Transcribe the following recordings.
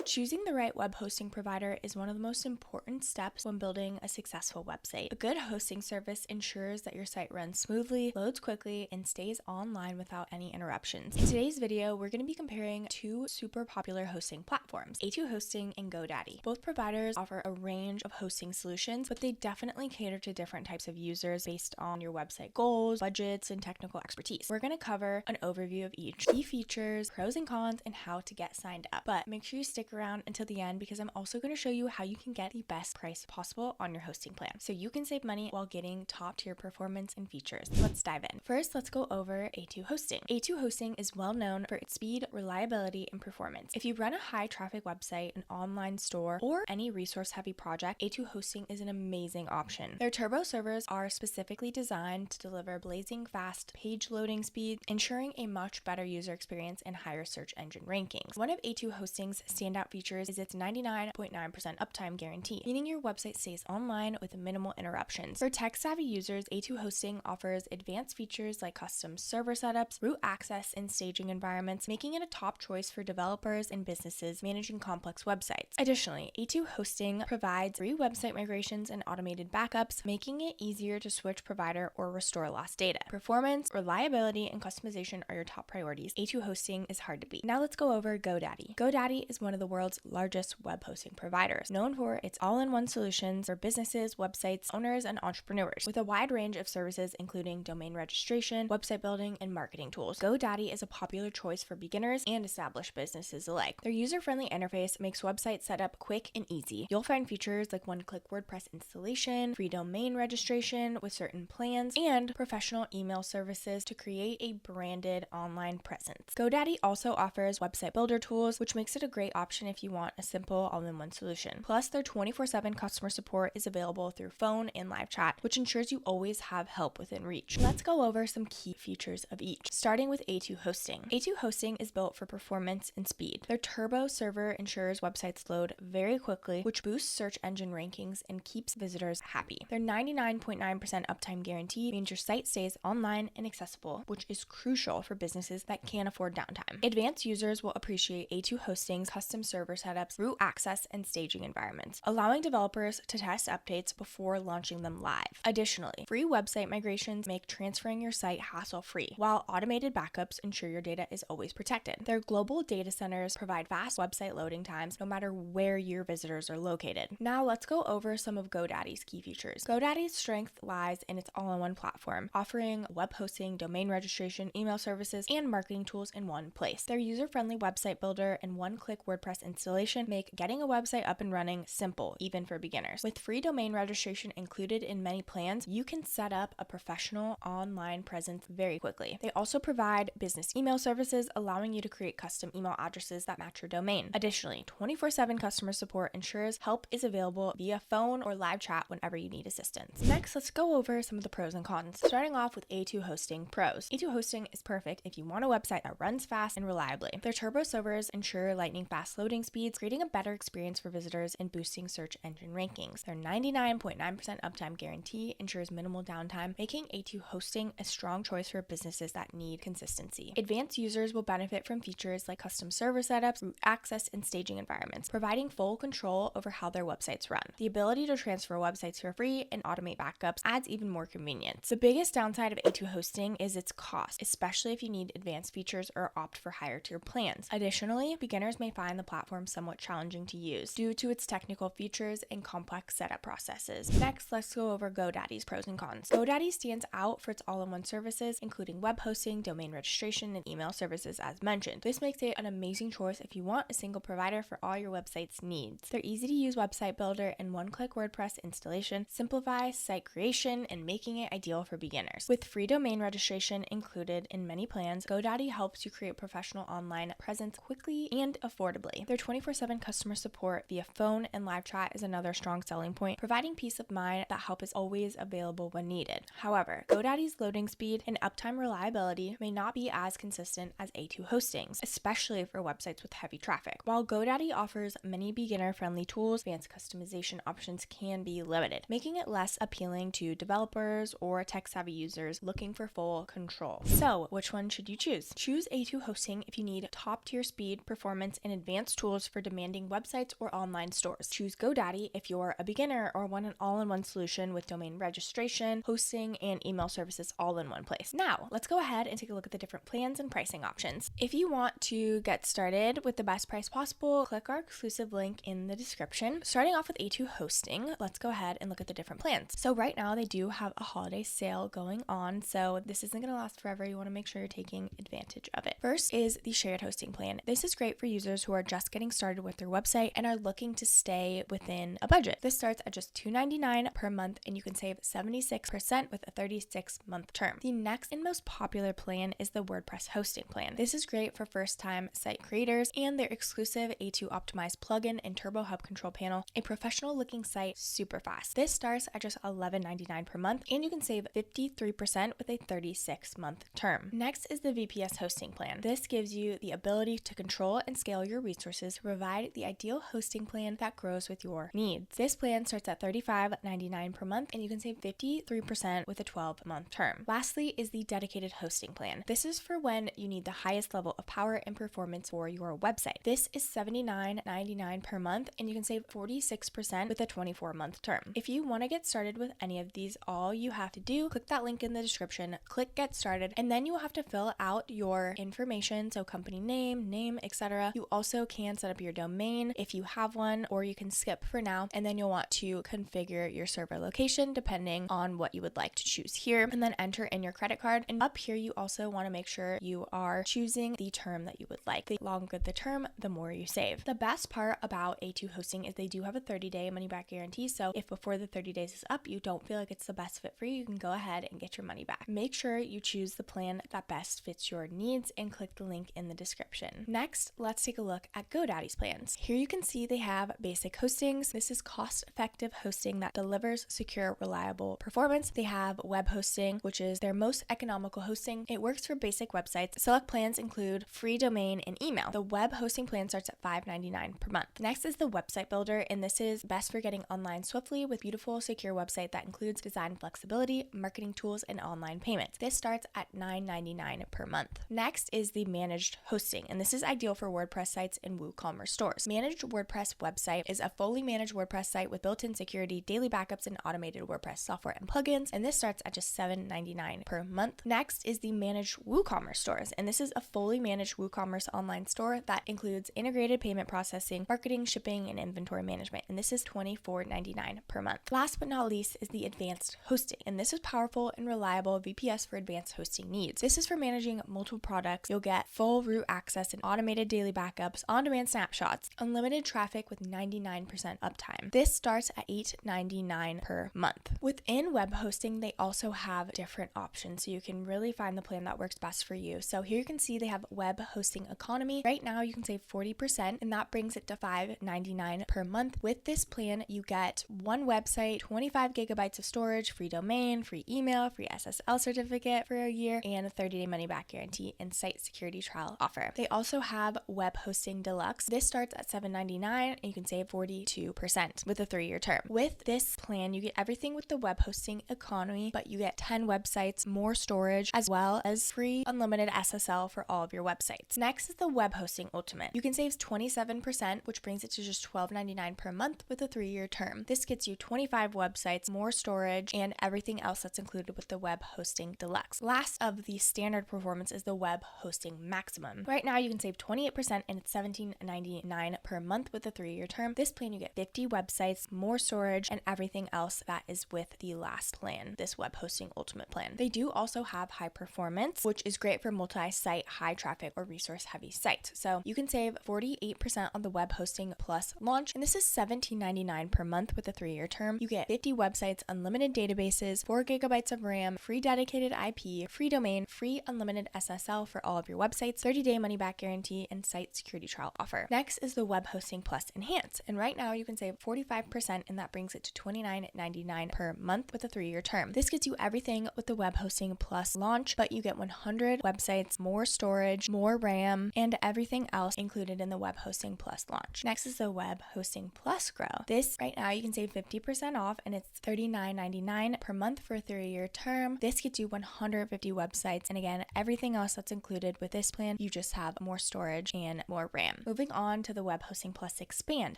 Choosing the right web hosting provider is one of the most important steps when building a successful website. A good hosting service ensures that your site runs smoothly, loads quickly, and stays online without any interruptions. In today's video, we're going to be comparing two super popular hosting platforms, A2 Hosting and GoDaddy. Both providers offer a range of hosting solutions, but they definitely cater to different types of users based on your website goals, budgets, and technical expertise. We're going to cover an overview of each, key features, pros and cons, and how to get signed up. But make sure you stick around until the end because I'm also going to show you how you can get the best price possible on your hosting plan so you can save money while getting top tier performance and features. Let's dive in. First, let's go over A2 Hosting. A2 Hosting is well known for its speed, reliability, and performance. If you run a high traffic website, an online store, or any resource heavy project, A2 Hosting is an amazing option. Their turbo servers are specifically designed to deliver blazing fast page loading speed, ensuring a much better user experience and higher search engine rankings. One of A2 Hosting's standout features is its 99.9% uptime guarantee, meaning your website stays online with minimal interruptions. For tech-savvy users, A2 Hosting offers advanced features like custom server setups, root access, and staging environments, making it a top choice for developers and businesses managing complex websites. Additionally, A2 Hosting provides free website migrations and automated backups, making it easier to switch provider or restore lost data. Performance, reliability, and customization are your top priorities. A2 Hosting is hard to beat. Now let's go over GoDaddy. GoDaddy is one of the world's largest web hosting providers, known for its all-in-one solutions for businesses, websites, owners, and entrepreneurs. With a wide range of services including domain registration, website building, and marketing tools, GoDaddy is a popular choice for beginners and established businesses alike. Their user-friendly interface makes website setup quick and easy. You'll find features like one-click WordPress installation, free domain registration with certain plans, and professional email services to create a branded online presence. GoDaddy also offers website builder tools, which makes it a great option if you want a simple all-in-one solution. Plus, their 24/7 customer support is available through phone and live chat, which ensures you always have help within reach. Let's go over some key features of each, starting with A2 Hosting. A2 Hosting is built for performance and speed. Their turbo server ensures websites load very quickly, which boosts search engine rankings and keeps visitors happy. Their 99.9% uptime guarantee means your site stays online and accessible, which is crucial for businesses that can't afford downtime. Advanced users will appreciate A2 Hosting's custom server setups, root access, and staging environments, allowing developers to test updates before launching them live. Additionally, free website migrations make transferring your site hassle-free, while automated backups ensure your data is always protected. Their global data centers provide fast website loading times no matter where your visitors are located. Now let's go over some of GoDaddy's key features. GoDaddy's strength lies in its all-in-one platform, offering web hosting, domain registration, email services, and marketing tools in one place. Their user-friendly website builder and one-click WordPress installation make getting a website up and running simple, even for beginners. With free domain registration included in many plans, you can set up a professional online presence very quickly. They also provide business email services, allowing you to create custom email addresses that match your domain. Additionally, 24/7 customer support ensures help is available via phone or live chat whenever you need assistance. Next, let's go over some of the pros and cons, starting off with A2 Hosting pros. A2 Hosting is perfect if you want a website that runs fast and reliably. Their turbo servers ensure lightning fast loading speeds, creating a better experience for visitors and boosting search engine rankings. Their 99.9% uptime guarantee ensures minimal downtime, making A2 Hosting a strong choice for businesses that need consistency. Advanced users will benefit from features like custom server setups, root access, and staging environments, providing full control over how their websites run. The ability to transfer websites for free and automate backups adds even more convenience. The biggest downside of A2 Hosting is its cost, especially if you need advanced features or opt for higher tier plans. Additionally, beginners may find the platform somewhat challenging to use due to its technical features and complex setup processes. Next, let's go over GoDaddy's pros and cons. GoDaddy stands out for its all-in-one services, including web hosting, domain registration, and email services as mentioned. This makes it an amazing choice if you want a single provider for all your website's needs. Their easy-to-use website builder and one-click WordPress installation simplify site creation and making it ideal for beginners. With free domain registration included in many plans, GoDaddy helps you create professional online presence quickly and affordably. Their 24/7 customer support via phone and live chat is another strong selling point, providing peace of mind that help is always available when needed. However, GoDaddy's loading speed and uptime reliability may not be as consistent as A2 Hosting's, especially for websites with heavy traffic. While GoDaddy offers many beginner-friendly tools, advanced customization options can be limited, making it less appealing to developers or tech-savvy users looking for full control. So, which one should you choose? Choose A2 Hosting if you need top-tier speed, performance, and advanced advanced tools for demanding websites or online stores. Choose GoDaddy if you're a beginner or want an all-in-one solution with domain registration, hosting, and email services all in one place. Now, let's go ahead and take a look at the different plans and pricing options. If you want to get started with the best price possible, click our exclusive link in the description. Starting off with A2 hosting, let's go ahead and look at the different plans. So right now they do have a holiday sale going on, so this isn't going to last forever. You want to make sure you're taking advantage of it. First is the shared hosting plan. This is great for users who are just getting started with their website and are looking to stay within a budget. This starts at just $2.99 per month, and you can save 76% with a 36-month term. The next and most popular plan is the WordPress hosting plan. This is great for first-time site creators and their exclusive A2 optimized plugin and Turbo Hub control panel, a professional-looking site super fast. This starts at just $11.99 per month, and you can save 53% with a 36-month term. Next is the VPS hosting plan. This gives you the ability to control and scale your resources to provide the ideal hosting plan that grows with your needs. This plan starts at $35.99 per month, and you can save 53% with a 12-month term. Lastly is the dedicated hosting plan. This is for when you need the highest level of power and performance for your website. This is $79.99 per month, and you can save 46% with a 24-month term. If you want to get started with any of these, all you have to do, click that link in the description, click get started, and then you will have to fill out your information, so company name, etc. You also can set up your domain if you have one, or you can skip for now, and then you'll want to configure your server location depending on what you would like to choose here, and then enter in your credit card. And up here you also want to make sure you are choosing the term that you would like. The longer the term, the more you save. The best part about A2 hosting is they do have a 30-day money-back guarantee, so if before the 30 days is up you don't feel like it's the best fit for you, you can go ahead and get your money back. Make sure you choose the plan that best fits your needs and click the link in the description. Next, let's take a look at GoDaddy's plans. Here you can see they have basic hostings. This is cost-effective hosting that delivers secure, reliable performance. They have web hosting, which is their most economical hosting. It works for basic websites. Select plans include free domain and email. The web hosting plan starts at $5.99 per month. Next is the website builder, and this is best for getting online swiftly with beautiful, secure website that includes design flexibility, marketing tools, and online payments. This starts at $9.99 per month. Next is the managed hosting, and this is ideal for WordPress sites and WooCommerce stores. Managed WordPress website is a fully managed WordPress site with built-in security, daily backups, and automated WordPress software and plugins, and this starts at just $7.99 per month. Next is the managed WooCommerce stores, and this is a fully managed WooCommerce online store that includes integrated payment processing, marketing, shipping, and inventory management, and this is $24.99 per month. Last but not least is the advanced hosting, and this is powerful and reliable VPS for advanced hosting needs. This is for managing multiple products. You'll get full root access and automated daily backups, on-demand snapshots, unlimited traffic with 99% uptime. This starts at $8.99 per month. Within web hosting, they also have different options, so you can really find the plan that works best for you. So here you can see they have web hosting economy. Right now you can save 40%, and that brings it to $5.99 per month. With this plan, you get one website, 25 gigabytes of storage, free domain, free email, free SSL certificate for a year, and a 30-day money-back guarantee and site security trial offer. They also have web hosting deluxe. This starts at $7.99, and you can save 42% with a 3-year term. With this plan, you get everything with the web hosting economy, but you get 10 websites, more storage, as well as free unlimited SSL for all of your websites. Next is the web hosting ultimate. You can save 27%, which brings it to just $12.99 per month with a 3-year term. This gets you 25 websites, more storage, and everything else that's included with the web hosting deluxe. Last of the standard performance is the web hosting maximum. Right now you can save 28%, and it's $17.99 per month with a 3-year term. This plan you get 50 websites, more storage, and everything else that is with the last plan, this web hosting ultimate plan. They do also have high performance, which is great for multi-site, high traffic, or resource heavy sites. So you can save 48% on the web hosting plus launch, and this is $17.99 per month with a 3-year term. You get 50 websites, unlimited databases, 4 gigabytes of RAM, free dedicated IP, free domain, free unlimited SSL for all of your websites, 30-day money-back guarantee, and site security trial offer. Next is the web hosting plus enhance, and right now you can save 45%, and that brings it to $29.99 per month with a 3-year term. This gets you everything with the web hosting plus launch, but you get 100 websites, more storage, more RAM, and everything else included in the web hosting plus launch. Next is the web hosting plus grow. This right now you can save 50% off, and it's $39.99 per month for a 3-year term. This gets you 150 websites, and again, everything else that's included with this plan, you just have more storage and more RAM. Moving on to the Web Hosting Plus Expand.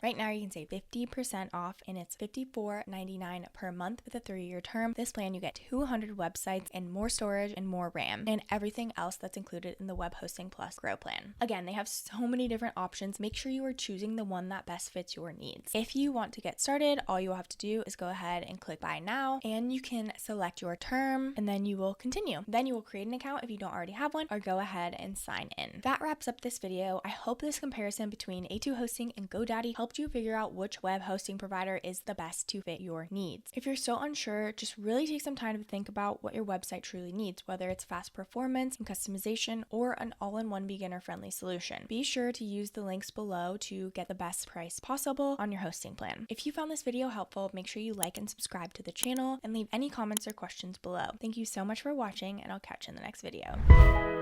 Right now you can save 50% off and it's $54.99 per month with a 3-year term. This plan you get 200 websites and more storage and more RAM and everything else that's included in the Web Hosting Plus Grow plan. Again, they have so many different options. Make sure you are choosing the one that best fits your needs. If you want to get started, all you will have to do is go ahead and click buy now and you can select your term and then you will continue. Then you will create an account if you don't already have one or go ahead and sign in. That wraps up this video. I hope this comparison between A2 Hosting and GoDaddy helped you figure out which web hosting provider is the best to fit your needs. If you're still unsure, just really take some time to think about what your website truly needs, whether it's fast performance and customization or an all-in-one beginner-friendly solution. Be sure to use the links below to get the best price possible on your hosting plan. If you found this video helpful, make sure you like and subscribe to the channel and leave any comments or questions below. Thank you so much for watching and I'll catch you in the next video.